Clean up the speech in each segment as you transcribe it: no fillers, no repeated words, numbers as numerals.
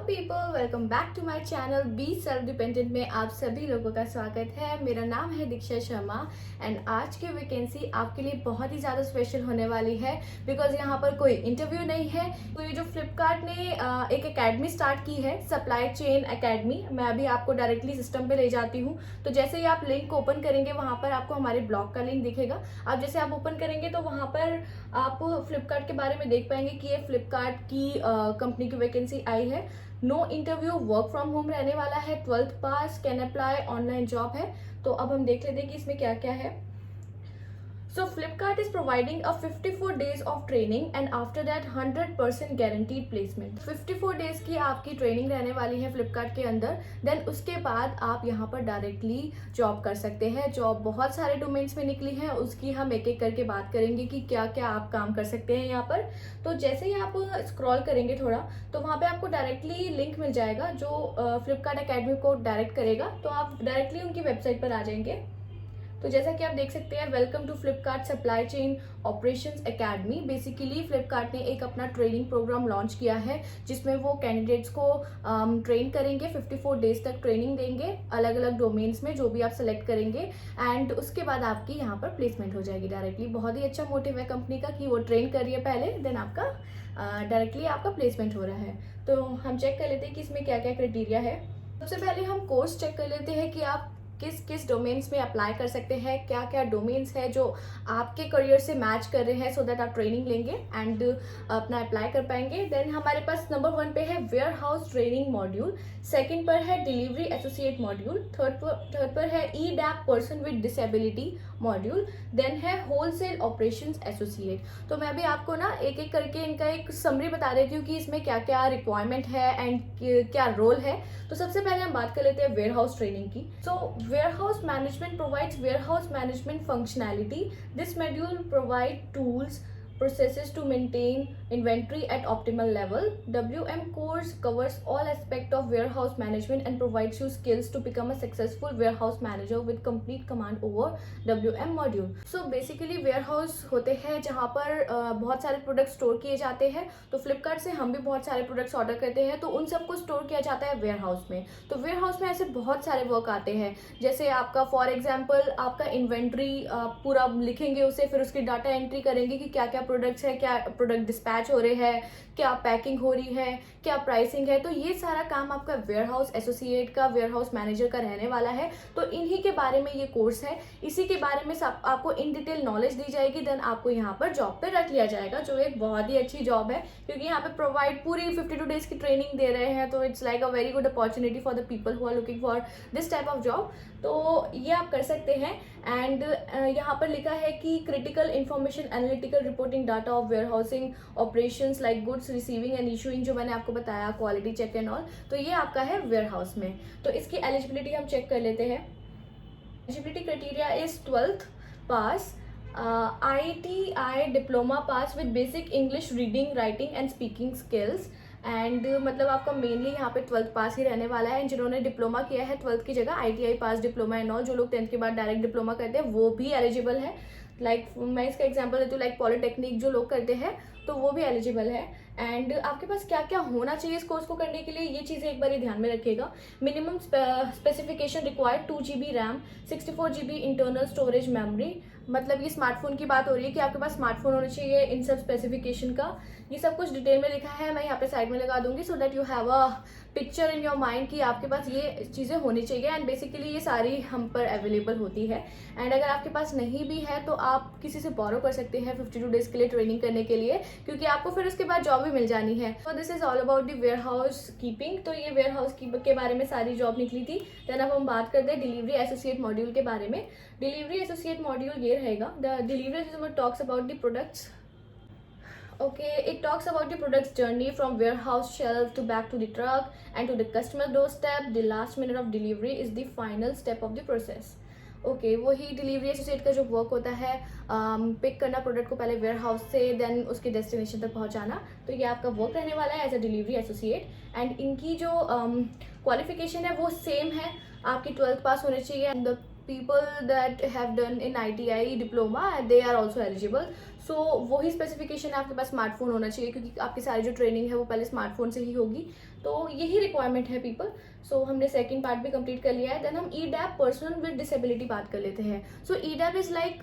People, welcome back to my channel be self dependent में आप सभी लोगों का स्वागत है। मेरा नाम है दीक्षा शर्मा एंड आज की वैकेंसी आपके लिए बहुत ही ज़्यादा स्पेशल होने वाली है बिकॉज यहाँ पर कोई इंटरव्यू नहीं है। तो ये जो फ्लिपकार्ट ने एक एकेडमी स्टार्ट की है, सप्लाई चेन एकेडमी, मैं अभी आपको डायरेक्टली सिस्टम पे ले जाती हूँ। तो जैसे ही आप लिंक ओपन करेंगे वहाँ पर आपको हमारे ब्लॉग का लिंक दिखेगा। अब जैसे आप ओपन करेंगे तो वहाँ पर आप फ्लिपकार्ट के बारे में देख पाएंगे कि ये फ्लिपकार्ट की कंपनी की वैकेंसी आई है। No interview, work from home रहने वाला है, 12th pass, can apply, online job है। तो अब हम देख लेते हैं कि इसमें क्या क्या है। So Flipkart is providing a 54 days of training and after that 100% guaranteed placement. 54 days की आपकी ट्रेनिंग रहने वाली है फ्लिपकार्ट के अंदर। देन उसके बाद आप यहाँ पर डायरेक्टली जॉब कर सकते हैं। जॉब बहुत सारे डोमेन्स में निकली है, उसकी हम एक एक करके बात करेंगे कि क्या क्या आप काम कर सकते हैं यहाँ पर। तो जैसे ही आप स्क्रॉल करेंगे थोड़ा तो वहाँ पे आपको डायरेक्टली लिंक मिल जाएगा जो फ्लिपकार्ट अकेडमी को डायरेक्ट करेगा। तो आप डायरेक्टली उनकी वेबसाइट पर आ जाएंगे। तो जैसा कि आप देख सकते हैं, welcome to Flipkart supply chain operations academy. Basically Flipkart ने एक अपना ट्रेनिंग प्रोग्राम लॉन्च किया है जिसमें वो कैंडिडेट्स को ट्रेन करेंगे, 54 डेज तक ट्रेनिंग देंगे अलग अलग डोमेन्स में जो भी आप सेलेक्ट करेंगे एंड उसके बाद आपकी यहाँ पर प्लेसमेंट हो जाएगी डायरेक्टली। बहुत ही अच्छा मोटिव है कंपनी का कि वो ट्रेन करिए पहले, देन आपका डायरेक्टली आपका प्लेसमेंट हो रहा है। तो हम चेक कर लेते हैं कि इसमें क्या क्या क्राइटेरिया है। सबसे पहले हम कोर्स चेक कर लेते हैं कि आप किस किस डोमेन्स में अप्लाई कर सकते हैं, क्या क्या डोमेन्स है जो आपके करियर से मैच कर रहे हैं, सो दैट आप ट्रेनिंग लेंगे एंड अपना अप्लाई कर पाएंगे। देन हमारे पास नंबर 1 पे है warehouse training module, second पर है डिलीवरी एसोसिएट मॉड्यूल, थर्ड पर है ई डैप person with disability module, then है होलसेल ऑपरेशंस एसोसिएट। तो मैं भी आपको ना एक एक करके इनका एक समरी बता देती हूँ कि इसमें क्या क्या रिक्वायरमेंट है एंड क्या रोल है। तो सबसे पहले हम बात कर लेते हैं वेयर हाउस ट्रेनिंग की। सो warehouse management provides warehouse management functionality. This module provide tools, processes to maintain inventory at optimal level. WM course covers all aspects of warehouse management and provides you skills to become a successful warehouse manager with complete command over WM module. So basically warehouse होते हैं जहाँ पर बहुत सारे product store किए जाते हैं। तो फ्लिपकार्ट से हम भी बहुत सारे प्रोडक्ट्स ऑर्डर करते हैं तो उन सबको स्टोर किया जाता है वेयरहाउस में। तो वेयरहाउस में ऐसे बहुत सारे वर्क आते हैं, जैसे आपका फॉर एग्जाम्पल आपका इन्वेंट्री पूरा लिखेंगे उसे, फिर उसकी डाटा एंट्री करेंगे कि क्या क्या प्रोडक्ट्स है, क्या प्रोडक्ट डिस्पैच हो रहे हैं, क्या पैकिंग हो रही है, क्या प्राइसिंग है। तो ये सारा काम आपका वेयरहाउस एसोसिएट का, वेयरहाउस मैनेजर का रहने वाला है। तो इन्हीं के बारे में ये कोर्स है, इसी के बारे में सब आपको इन डिटेल नॉलेज दी जाएगी। देन आपको यहाँ पर जॉब पे रख लिया जाएगा, जो एक बहुत ही अच्छी जॉब है क्योंकि यहाँ पे प्रोवाइड पूरी 52 डेज की ट्रेनिंग दे रहे हैं। तो it's like a very good opportunity for the people who are looking for this type of job. तो ये आप कर सकते हैं एंड यहाँ पर लिखा है कि critical information analytical reporting data of warehousing operations like goods receiving and issuing, जो मैंने आपको बताया, क्वालिटी चेक एंड ऑल। तो ये आपका है वेयर हाउस में। तो इसकी एलिजिबिलिटी हम चेक कर लेते हैं। Eligibility criteria is 12th pass, ITI diploma pass with basic English reading writing and speaking skills and मतलब आपका मेनली यहाँ पे 12th पास ही रहने वाला है। जिन्होंने डिप्लोमा किया है 12th की जगह, ITI pass diploma and all, जो लोग 10th के बाद डायरेक्ट डिप्लोमा करते हैं वो भी एलिजिबल है। लाइक मैं इसका एग्जांपल देती हूँ, लाइक पॉलिटेक्निक जो लोग करते हैं तो वो भी एलिजिबल है। एंड आपके पास क्या क्या होना चाहिए इस कोर्स को करने के लिए, ये चीज़ें एक बार ध्यान में रखिएगा। Minimum specification required 2 GB RAM, 64 GB internal storage memory. मतलब ये स्मार्टफोन की बात हो रही है कि आपके पास स्मार्टफोन होना चाहिए इन सब स्पेसिफिकेशन का। ये सब कुछ डिटेल में लिखा है, मैं यहाँ पे साइड में लगा दूंगी so that you have a picture in your mind कि आपके पास ये चीज़ें होनी चाहिए। एंड बेसिकली ये सारी हम पर अवेलेबल होती है एंड अगर आपके पास नहीं भी है तो आप किसी से बोरो कर सकते हैं 52 डेज के लिए ट्रेनिंग करने के लिए, क्योंकि आपको फिर उसके बाद जॉब भी मिल जानी है। तो this is all about the warehouse keeping. तो ये वेयर हाउस के बारे में सारी जॉब निकली थी। देन अब हम बात करते हैं डिलीवरी एसोसिएट मॉड्यूल के बारे में। डिलीवरी एसोसिएट मॉड्यूल ये रहेगा, the delivery associate talks about the products. Okay, it talks about the product's journey from warehouse shelf to back to the truck and to the customer doorstep. The last minute of delivery is the final step of the process. Okay, वही delivery associate का जो work होता है, pick करना product को पहले warehouse से, then उसके डेस्टिनेशन तक पहुंचाना। तो ये आपका वर्क रहने वाला है as a delivery associate. And इनकी जो क्वालिफिकेशन है वो सेम है, आपकी 12th पास होनी चाहिए and the people that have done in ITI diploma, they are also eligible. सो वही स्पेसिफिकेशन है, आपके पास स्मार्टफोन होना चाहिए क्योंकि आपकी सारी जो ट्रेनिंग है वो पहले स्मार्टफोन से ही होगी. तो यही रिक्वायरमेंट है पीपल. सो हमने सेकंड पार्ट भी कंप्लीट कर लिया है. देन हम EDAP पर्सन विद डिसेबिलिटी बात कर लेते हैं. सो EDAP इज लाइक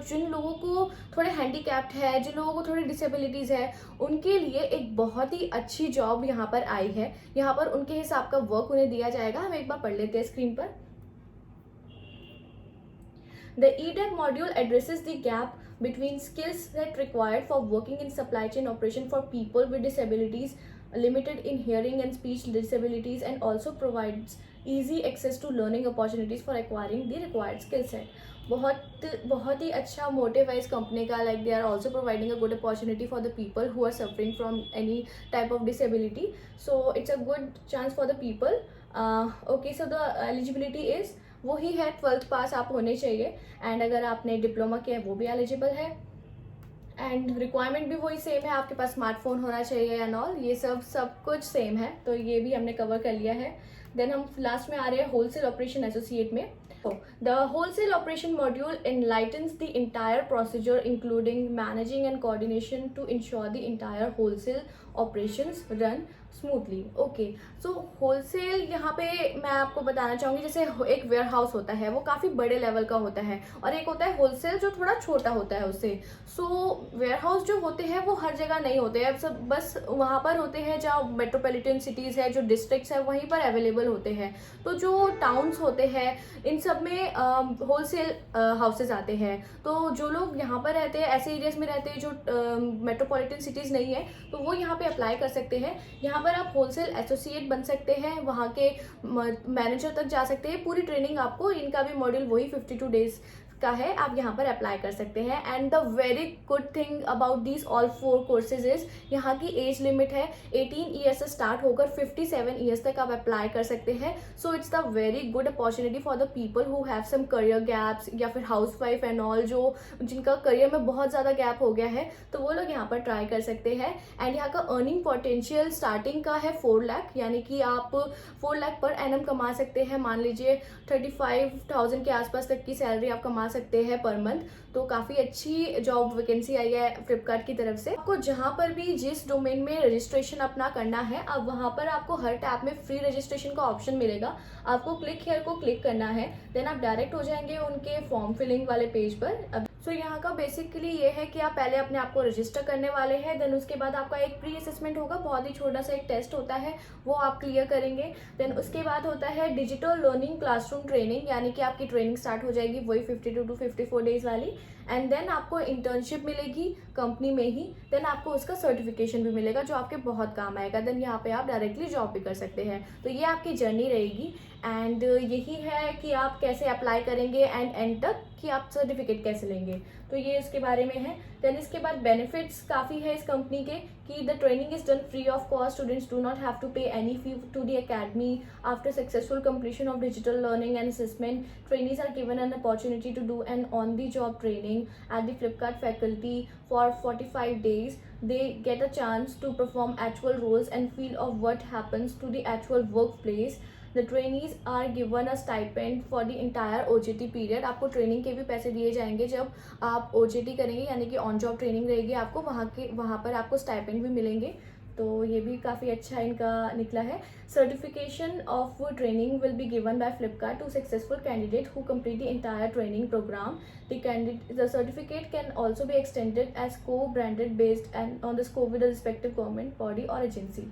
जिन लोगों को थोड़े हैंडीकैप्ड है, जिन लोगों को थोड़ी डिसेबिलिटीज़ है, उनके लिए एक बहुत ही अच्छी जॉब यहाँ पर आई है. यहाँ पर उनके हिसाब का वर्क उन्हें दिया जाएगा. हम एक बार पढ़ लेते हैं स्क्रीन पर. The EDAP module addresses the gap between skills that required for working in supply chain operation for people with disabilities, limited in hearing and speech disabilities, and also provides easy access to learning opportunities for acquiring the required skill set. बहुत ही अच्छा motive है इस company का. Like they are also providing a good opportunity for the people who are suffering from any type of disability. So it's a good chance for the people. Okay, so the eligibility is वही है 12th पास आप होने चाहिए. And अगर आपने diploma किया है वो भी एलिजिबल है. एंड रिक्वायरमेंट भी वही सेम है, आपके पास स्मार्टफोन होना चाहिए एंड ऑल, ये सब कुछ सेम है. तो ये भी हमने कवर कर लिया है. देन हम लास्ट में आ रहे हैं होलसेल ऑपरेशन एसोसिएट में. The wholesale operation module enlightens the entire procedure, including managing and coordination to ensure the entire wholesale operations run smoothly. Okay, so wholesale यहाँ पे मैं आपको बताना चाहूँगी, जैसे एक वेयर हाउस होता है वो काफ़ी बड़े लेवल का होता है, और एक होता है होलसेल जो थोड़ा छोटा होता है उससे. सो वेयर हाउस जो होते हैं वो हर जगह नहीं होते हैं, सब बस वहाँ पर होते हैं जहाँ मेट्रोपॉलिटन सिटीज़ है, जो डिस्ट्रिक्ट्स है वहीं पर अवेलेबल होते हैं. तो जो टाउन्स होते हैं इन सब में होलसेल हाउसेज आते हैं. तो जो लोग यहाँ पर रहते हैं, ऐसे एरियाज में रहते हैं जो मेट्रोपॉलिटन सिटीज़ नहीं है, तो वो यहाँ पे अप्लाई कर सकते हैं. यहाँ पर आप होलसेल एसोसिएट बन सकते हैं, वहाँ के मैनेजर तक जा सकते हैं. पूरी ट्रेनिंग आपको, इनका भी मॉड्यूल वही 52 डेज का है, आप यहाँ पर अप्लाई कर सकते हैं. And the very good thing about these all 4 courses is यहाँ की एज लिमिट है 18 ईयर्स से स्टार्ट होकर 57 ईयर्स तक आप अप्लाई कर सकते हैं. So it's the very good opportunity for the people who have some career gaps, या फिर हाउस वाइफ एंड ऑल, जो जिनका करियर में बहुत ज़्यादा गैप हो गया है, तो वो लोग यहाँ पर ट्राई कर सकते हैं. एंड यहाँ का अर्निंग पोटेंशियल स्टार्टिंग का है 4 लाख, यानी कि आप 4 लाख पर एनम कमा सकते हैं. मान लीजिए 35,000 के आसपास तक की सैलरी आप कमा सकते हैं पर मंथ. तो काफ़ी अच्छी जॉब वैकेंसी आई है फ्लिपकार्ट की तरफ से. आपको जहाँ पर भी जिस डोमेन में रजिस्ट्रेशन अपना करना है, अब वहाँ पर आपको हर टैब में फ्री रजिस्ट्रेशन का ऑप्शन मिलेगा. आपको क्लिक हियर को क्लिक करना है, देन आप डायरेक्ट हो जाएंगे उनके फॉर्म फिलिंग वाले पेज पर. अब सो यहाँ का बेसिकली ये है कि आप पहले अपने आप को रजिस्टर करने वाले हैं. देन उसके बाद आपका एक प्री असेसमेंट होगा, बहुत ही छोटा सा एक टेस्ट होता है, वो आप क्लियर करेंगे. देन उसके बाद होता है डिजिटल लर्निंग क्लासरूम ट्रेनिंग, यानी कि आपकी ट्रेनिंग स्टार्ट हो जाएगी वही 52 to 54 डेज वाली. एंड देन आपको इंटर्नशिप मिलेगी कंपनी में ही. देन आपको उसका सर्टिफिकेशन भी मिलेगा जो आपके बहुत काम आएगा. देन यहाँ पे आप डायरेक्टली जॉब भी कर सकते हैं. तो ये आपकी जर्नी रहेगी. एंड यही है कि आप कैसे अप्लाई करेंगे एंड एंड तक कि आप सर्टिफिकेट कैसे लेंगे, तो ये इसके बारे में है. देन इसके बाद बेनिफिट्स काफ़ी है इस कंपनी के कि the training is done free of cost. Students do not have to pay any fee to the academy. After successful completion of digital learning and assessment, trainees are given an opportunity to do an on-the-job training at the Flipkart faculty for 45 days. They get a chance to perform actual roles and feel of what happens to the actual workplace. The trainees are given a stipend for the entire OJT period. आपको training के भी पैसे दिए जाएंगे जब आप OJT करेंगे, यानी कि ऑन जॉब ट्रेनिंग रहेगी आपको, वहाँ पर आपको स्टाइपेंड भी मिलेंगे. तो ये भी काफ़ी अच्छा इनका निकला है. Certification of training will be given by Flipkart to successful candidate who complete the entire training programme. The certificate can also be extended as co-branded based and on the scope with the respective government body or agency.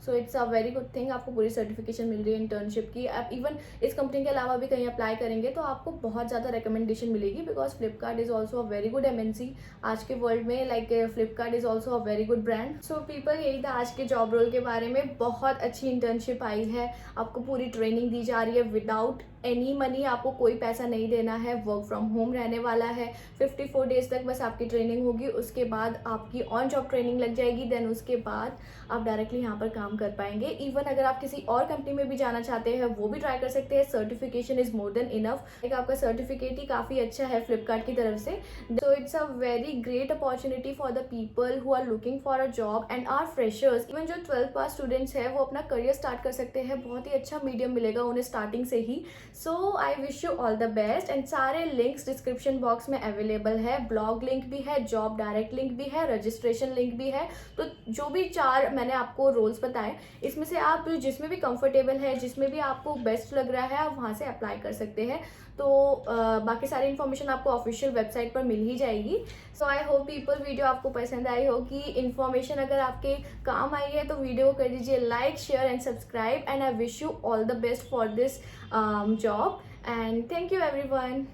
So it's a very good thing. आपको पूरी certification मिल रही है internship की. आप even इस company के अलावा भी कहीं अप्लाई करेंगे तो आपको बहुत ज़्यादा रिकमेंडेशन मिलेगी, because Flipkart is also a very good MNC आज के वर्ल्ड में. Like Flipkart is also a very good brand. So people, यही था आज के जॉब रोल के बारे में. बहुत अच्छी इंटर्नशिप आई है, आपको पूरी ट्रेनिंग दी जा रही है विदाउट एनी मनी. आपको कोई पैसा नहीं देना है. वर्क फ्रॉम होम रहने वाला है. 54 डेज तक बस आपकी ट्रेनिंग होगी, उसके बाद आपकी ऑन जॉब ट्रेनिंग लग जाएगी. देन उसके बाद आप डायरेक्टली यहाँ पर काम कर पाएंगे. इवन अगर आप किसी और कंपनी में भी जाना चाहते हैं वो भी ट्राई कर सकते हैं. Certification is more than enough. एक आपका सर्टिफिकेट ही काफ़ी अच्छा है फ्लिपकार्ट की तरफ से. So it's a very great opportunity for the people who are looking for a job and are freshers. Even जो 12th पास स्टूडेंट्स हैं वो अपना करियर स्टार्ट कर सकते हैं. बहुत ही अच्छा मीडियम मिलेगा उन्हें स्टार्टिंग से ही. So I wish you all the best and सारे लिंक्स डिस्क्रिप्शन बॉक्स में अवेलेबल है। ब्लॉग लिंक भी है, जॉब डायरेक्ट लिंक भी है, रजिस्ट्रेशन लिंक भी है। तो जो भी 4 मैंने आपको रोल्स बताए, इसमें से आप जिसमें भी कंफर्टेबल है, जिसमें भी आपको बेस्ट लग रहा है, आप वहाँ से अप्लाई कर सकते हैं। तो बाकी सारी इन्फॉर्मेशन आपको ऑफिशियल वेबसाइट पर मिल ही जाएगी। सो आई होप पीपल वीडियो आपको पसंद आई होगी। इन्फॉर्मेशन अगर आपके काम आई है तो वीडियो को कर दीजिए like, share and subscribe and I wish you all the best for this job and thank you everyone.